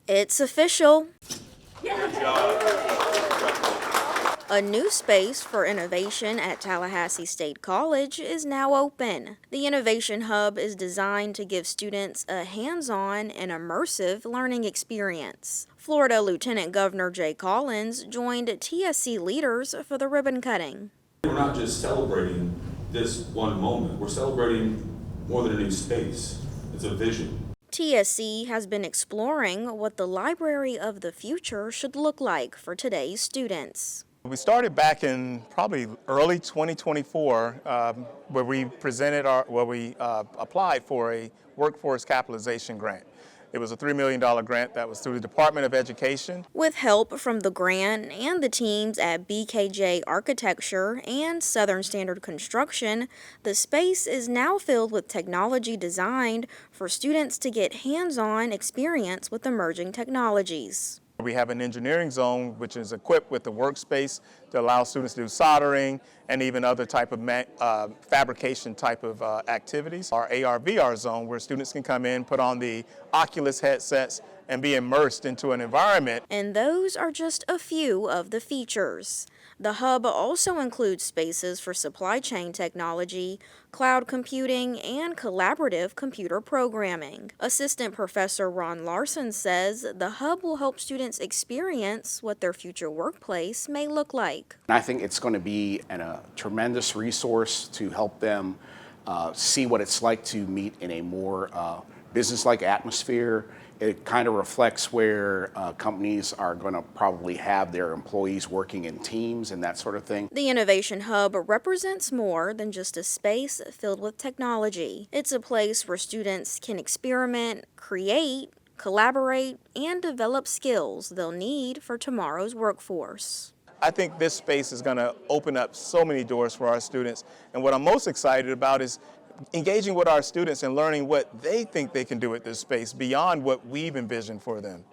It's official. Good job. A new space for innovation at Tallahassee State College is now open. The Innovation Hub is designed to give students a hands-on and immersive learning experience. Florida Lieutenant Governor Jay Collins joined TSC leaders for the ribbon cutting. We're not just celebrating this one moment, we're celebrating more than a new space. It's a vision. TSC has been exploring what the library of the future should look like for today's students. We started back in probably early 2024 where we applied for a workforce capitalization grant. It was a $3 million grant that was through the Department of Education. With help from the grant and the teams at BKJ Architecture and Southern Standard Construction, the space is now filled with technology designed for students to get hands-on experience with emerging technologies. We have an engineering zone which is equipped with a workspace to allow students to do soldering and even other type of fabrication type of activities. Our AR/VR zone where students can come in, put on the Oculus headsets and be immersed into an environment. And those are just a few of the features. The hub also includes spaces for supply chain technology, cloud computing, and collaborative computer programming. Assistant Professor Ron Larson says the hub will help students experience what their future workplace may look like. I think it's going to be a tremendous resource to help them see what it's like to meet in a more business-like atmosphere. It kind of reflects where companies are going to probably have their employees working in teams and that sort of thing. The Innovation Hub represents more than just a space filled with technology. It's a place where students can experiment, create, collaborate, and develop skills they'll need for tomorrow's workforce. I think this space is going to open up so many doors for our students, and what I'm most excited about is engaging with our students and learning what they think they can do with this space beyond what we've envisioned for them.